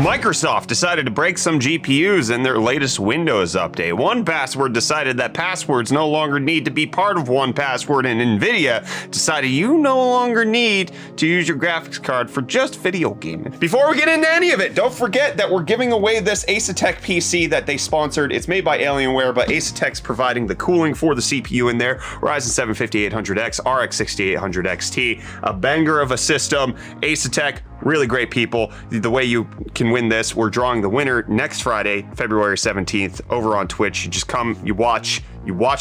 Microsoft decided to break some GPUs in their latest Windows update. 1Password decided that passwords no longer need to be part of 1Password, and Nvidia decided you no longer need to use your graphics card for just video gaming. Before we get into any of it, don't forget that we're giving away this Asetek PC that they sponsored. It's made by Alienware, but Asetek's providing the cooling for the CPU in there. Ryzen 7 5800X, RX 6800 XT, a banger of a system. Asetek, really great people. The way you can win this, we're drawing the winner next Friday, February 17th, over on Twitch. You just come, you watch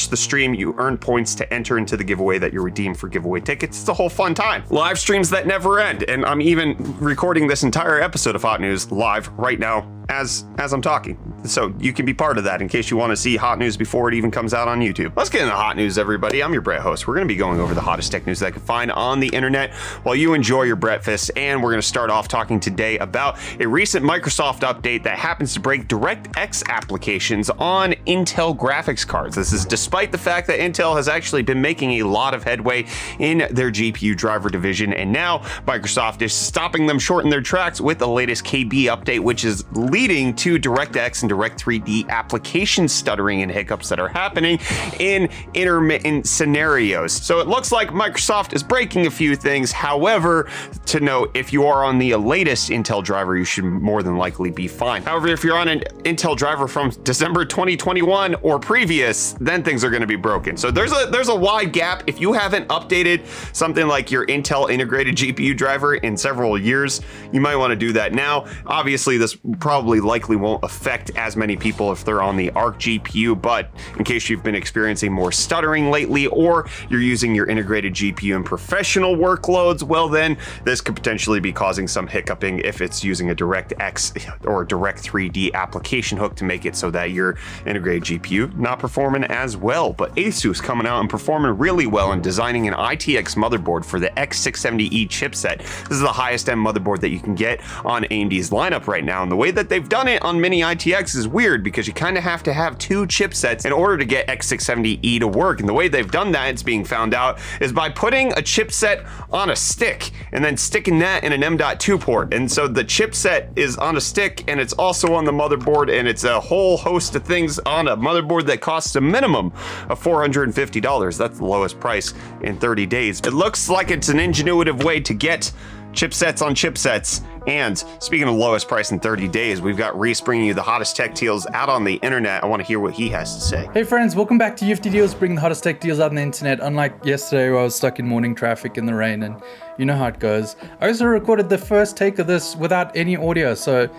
the stream, you earn points to enter into the giveaway that you redeem for giveaway tickets. It's a whole fun time. Live streams that never end, and I'm even recording this entire episode of Hot News live right now as I'm talking. So you can be part of that in case you want to see Hot News before it even comes out on YouTube. Let's get into Hot News, everybody. I'm your Brett host. We're going to be going over the hottest tech news that I can find on the internet while you enjoy your breakfast, and we're going to start off talking today about a recent Microsoft update that happens to break DirectX applications on Intel graphics cards. This is despite the fact that Intel has actually been making a lot of headway in their GPU driver division, and now Microsoft is stopping them short in their tracks with the latest KB update, which is leading to DirectX and Direct3D application stuttering and hiccups that are happening in intermittent scenarios. So it looks like Microsoft is breaking a few things. However, to note, if you are on the latest Intel driver, you should more than likely be fine. However, if you're on an Intel driver from December 2021 or previous, then things are going to be broken. So there's a wide gap. If you haven't updated something like your Intel integrated GPU driver in several years, you might want to do that now. Obviously, this probably likely won't affect as many people if they're on the Arc GPU, but in case you've been experiencing more stuttering lately, or you're using your integrated GPU in professional workloads, well then this could potentially be causing some hiccuping if it's using a DirectX or Direct3D application hook to make it so that your integrated GPU not performing as well. But ASUS coming out and performing really well in designing an ITX motherboard for the X670E chipset. This is the highest end motherboard that you can get on AMD's lineup right now, and the way that they've done it on mini ITX is weird because you kind of have to have two chipsets in order to get X670E to work, and the way they've done that, it's being found out, is by putting a chipset on a stick and then sticking that in an M.2 port. And so the chipset is on a stick and it's also on the motherboard, and it's a whole host of things on a motherboard that costs a minimum of $450. That's the lowest price in 30 days. It looks like it's an ingenuitive way to get chipsets on chipsets. And speaking of lowest price in 30 days, we've got Reece bringing you the hottest tech deals out on the internet. I want to hear what he has to say. Hey friends, welcome back to UFD Deals, bringing the hottest tech deals out on the internet. Unlike yesterday where I was stuck in morning traffic in the rain, and you know how it goes. I also recorded the first take of this without any audio, so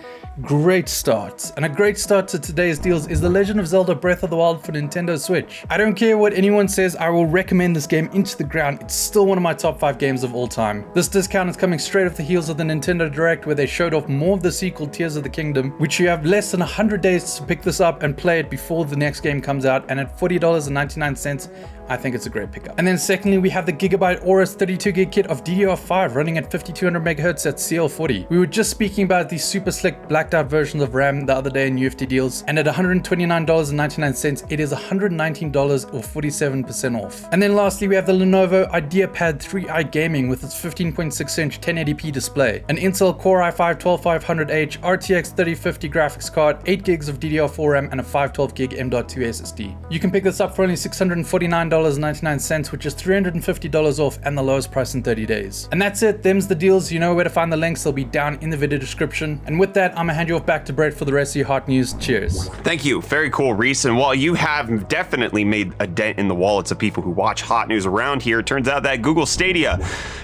great start. And a great start to today's deals is The Legend of Zelda Breath of the Wild for Nintendo Switch. I don't care what anyone says, I will recommend this game into the ground. It's still one of my top 5 games of all time. This discount is coming straight off the heels of the Nintendo Direct, where they showed off more of the sequel Tears of the Kingdom, which you have less than 100 days to pick this up and play it before the next game comes out, and at $40.99, I think it's a great pickup. And then secondly, we have the Gigabyte Aorus 32GB kit of DDR5 running at 5200 MHz at CL40. We were just speaking about these super slick blacked out versions of RAM the other day in UFD Deals, and at $129.99, it is $119 or 47% off. And then lastly, we have the Lenovo IdeaPad 3i Gaming with its 15.6-inch 1080p display, an Intel Core i5-12500H RTX 3050 graphics card, 8 gigs of DDR4 RAM, and a 512GB M.2 SSD. You can pick this up for only $649.99, which is $350 off and the lowest price in 30 days. And that's it. Them's the deals. You know where to find the links. They'll be down in the video description. And with that, I'm gonna hand you off back to Brett for the rest of your hot news. Cheers. Thank you. Very cool, Reece. And while you have definitely made a dent in the wallets of people who watch hot news around here, it turns out that Google Stadia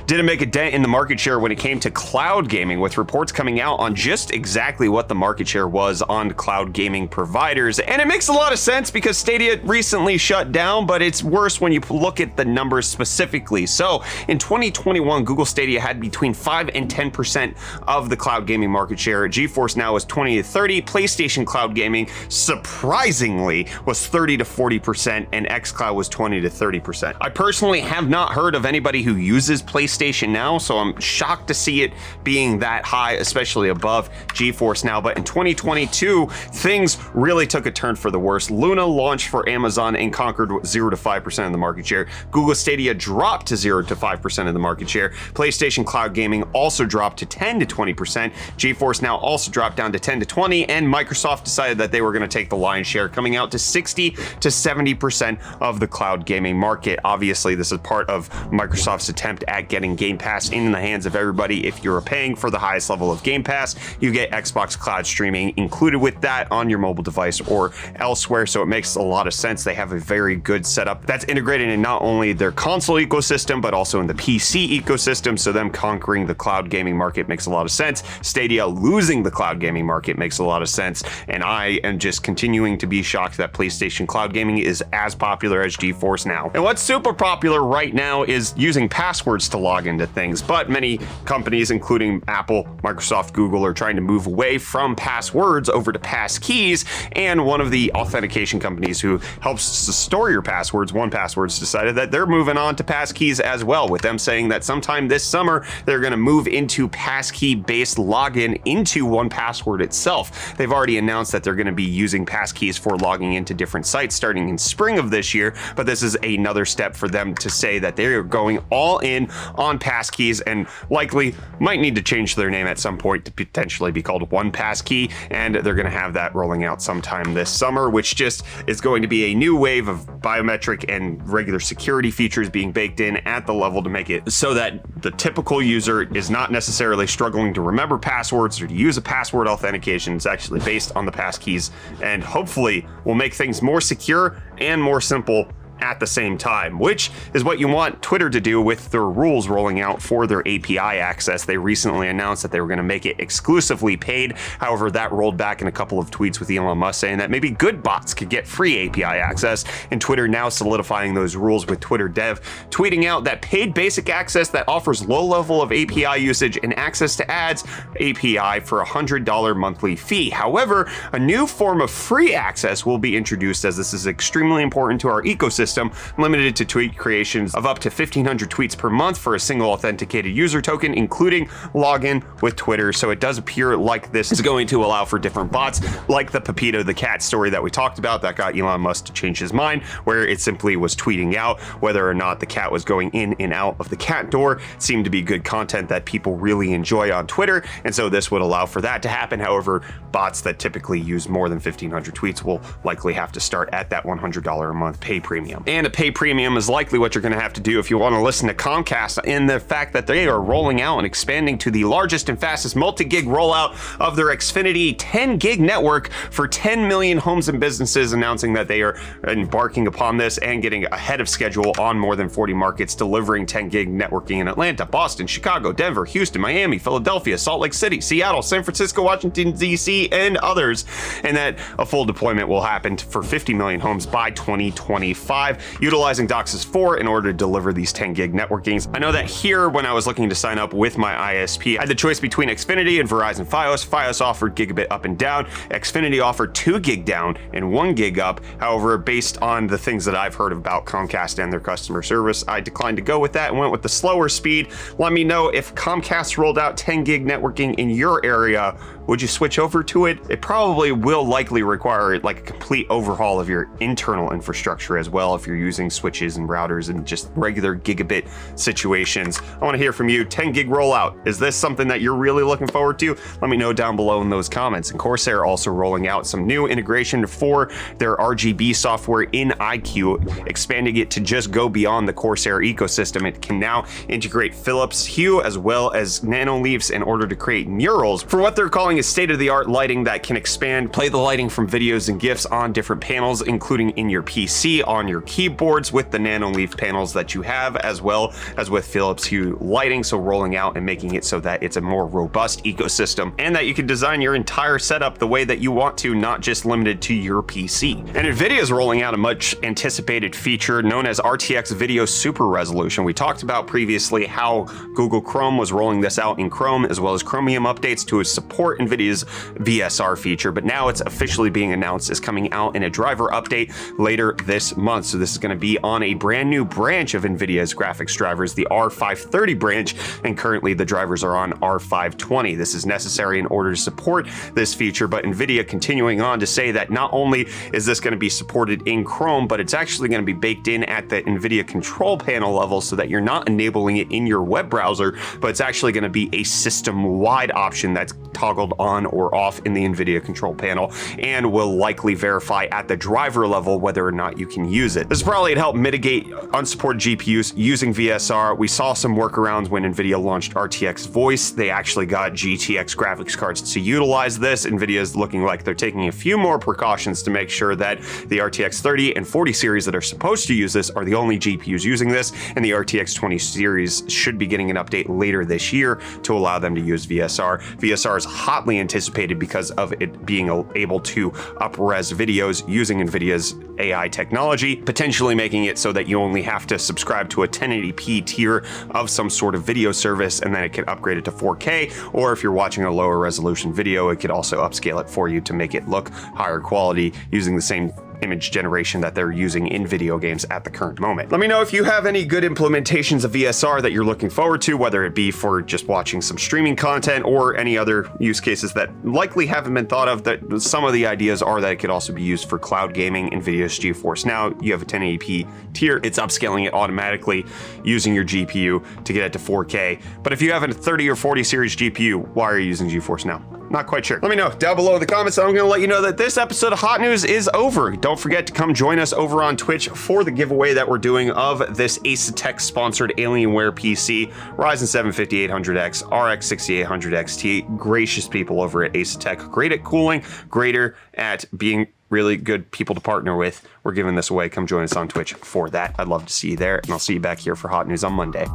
didn't make a dent in the market share when it came to cloud gaming, with reports coming out on just exactly what the market share was on cloud gaming providers. And it makes a lot of sense because Stadia recently shut down, but it's worse when you look at the numbers specifically. So in 2021, Google Stadia had between 5 and 10% of the cloud gaming market share. GeForce Now was 20 to 30. PlayStation cloud gaming, surprisingly, was 30 to 40%, and xCloud was 20 to 30%. I personally have not heard of anybody who uses PlayStation Now, so I'm shocked to see it being that that high, especially above GeForce Now. But in 2022, things really took a turn for the worse. Luna launched for Amazon and conquered 0 to 5% of the market share. Google Stadia dropped to 0 to 5% of the market share. PlayStation Cloud Gaming also dropped to 10 to 20%. GeForce Now also dropped down to 10 to 20, and Microsoft decided that they were going to take the lion's share, coming out to 60 to 70% of the cloud gaming market. Obviously, this is part of Microsoft's attempt at getting Game Pass in the hands of everybody. If you're paying for the highest level of Game Pass, you get Xbox Cloud streaming included with that on your mobile device or elsewhere, so it makes a lot of sense. They have a very good setup that's integrated in not only their console ecosystem, but also in the PC ecosystem, so them conquering the cloud gaming market makes a lot of sense. Stadia losing the cloud gaming market makes a lot of sense, and I am just continuing to be shocked that PlayStation Cloud Gaming is as popular as GeForce Now. And what's super popular right now is using passwords to log into things, but many companies, including Apple, Microsoft, Google, are trying to move away from passwords over to passkeys, and one of the authentication companies who helps to store your passwords, 1Password's decided that they're moving on to passkeys as well, with them saying that sometime this summer they're going to move into passkey-based login into 1Password itself. They've already announced that they're going to be using passkeys for logging into different sites starting in spring of this year, but this is another step for them to say that they're going all in on passkeys, and likely might need to change their name at some point to potentially be called 1Passkey, and they're going to have that rolling out sometime this summer, which just is going to be a new wave of biometric and regular security features being baked in at the level to make it so that the typical user is not necessarily struggling to remember passwords or to use a password authentication. It's actually based on the passkeys, and hopefully will make things more secure and more simple at the same time, which is what you want Twitter to do with their rules rolling out for their API access. They recently announced that they were going to make it exclusively paid. However, that rolled back in a couple of tweets with Elon Musk saying that maybe good bots could get free API access, and Twitter now solidifying those rules with Twitter Dev tweeting out that paid basic access that offers low level of API usage and access to ads API for $100 monthly fee. However, a new form of free access will be introduced, as this is extremely important to our ecosystem, limited to tweet creations of up to 1,500 tweets per month for a single authenticated user token, including login with Twitter. So it does appear like this is going to allow for different bots, like the Pepito the cat story that we talked about that got Elon Musk to change his mind, where it simply was tweeting out whether or not the cat was going in and out of the cat door. It seemed to be good content that people really enjoy on Twitter, and so this would allow for that to happen. However, bots that typically use more than 1,500 tweets will likely have to start at that $100 a month pay premium. And a pay premium is likely what you're going to have to do if you want to listen to Comcast, in the fact that they are rolling out and expanding to the largest and fastest multi-gig rollout of their Xfinity 10 gig network for 10 million homes and businesses, announcing that they are embarking upon this and getting ahead of schedule on more than 40 markets, delivering 10 gig networking in Atlanta, Boston, Chicago, Denver, Houston, Miami, Philadelphia, Salt Lake City, Seattle, San Francisco, Washington, D.C., and others, and that a full deployment will happen for 50 million homes by 2025. Utilizing DOCSIS 4 in order to deliver these 10 gig networkings. I know that here, when I was looking to sign up with my ISP, I had the choice between Xfinity and Verizon Fios. Fios offered gigabit up and down. Xfinity offered 2 gig down and 1 gig up. However, based on the things that I've heard about Comcast and their customer service, I declined to go with that and went with the slower speed. Let me know if Comcast rolled out 10 gig networking in your area. Would you switch over to it? It probably will likely require like a complete overhaul of your internal infrastructure as well if you're using switches and routers and just regular gigabit situations. I want to hear from you. 10 gig rollout. Is this something that you're really looking forward to? Let me know down below in those comments. And Corsair also rolling out some new integration for their RGB software in iCUE, expanding it to just go beyond the Corsair ecosystem. It can now integrate Philips Hue as well as nanoleafs in order to create murals for what they're calling is state-of-the-art lighting that can expand, play the lighting from videos and GIFs on different panels, including in your PC, on your keyboards with the nanoleaf panels that you have, as well as with Philips Hue lighting. So rolling out and making it so that it's a more robust ecosystem and that you can design your entire setup the way that you want to, not just limited to your PC. And NVIDIA is rolling out a much anticipated feature known as RTX Video Super Resolution. We talked about previously how Google Chrome was rolling this out in Chrome, as well as Chromium updates to support NVIDIA's VSR feature, but now it's officially being announced as coming out in a driver update later this month. So this is going to be on a brand new branch of NVIDIA's graphics drivers, the R530 branch, and currently the drivers are on R520. This is necessary in order to support this feature, but NVIDIA continuing on to say that not only is this going to be supported in Chrome, but it's actually going to be baked in at the NVIDIA control panel level so that you're not enabling it in your web browser, but it's actually going to be a system-wide option that's toggled on or off in the NVIDIA control panel and will likely verify at the driver level whether or not you can use it. This is probably to help mitigate unsupported GPUs using VSR. We saw some workarounds when NVIDIA launched RTX Voice. They actually got GTX graphics cards to utilize this. NVIDIA is looking like they're taking a few more precautions to make sure that the RTX 30 and 40 series that are supposed to use this are the only GPUs using this, and the RTX 20 series should be getting an update later this year to allow them to use VSR. VSR is hotly anticipated because of it being able to up-res videos using NVIDIA's AI technology, potentially making it so that you only have to subscribe to a 1080p tier of some sort of video service, and then it can upgrade it to 4K, or if you're watching a lower resolution video, it could also upscale it for you to make it look higher quality using the same image generation that they're using in video games at the current moment. Let me know if you have any good implementations of VSR that you're looking forward to, whether it be for just watching some streaming content or any other use cases that likely haven't been thought of. That some of the ideas are that it could also be used for cloud gaming. NVIDIA's GeForce Now, you have a 1080p tier, it's upscaling it automatically using your GPU to get it to 4K. But if you have a 30 or 40 series GPU, why are you using GeForce Now? Not quite sure. Let me know down below in the comments. I'm going to let you know that this episode of Hot News is over. Don't forget to come join us over on Twitch for the giveaway that we're doing of this Asetek sponsored Alienware PC, Ryzen 7 5800X, RX 6800 XT. Gracious people over at Asetek. Great at cooling, greater at being really good people to partner with. We're giving this away. Come join us on Twitch for that. I'd love to see you there, and I'll see you back here for Hot News on Monday.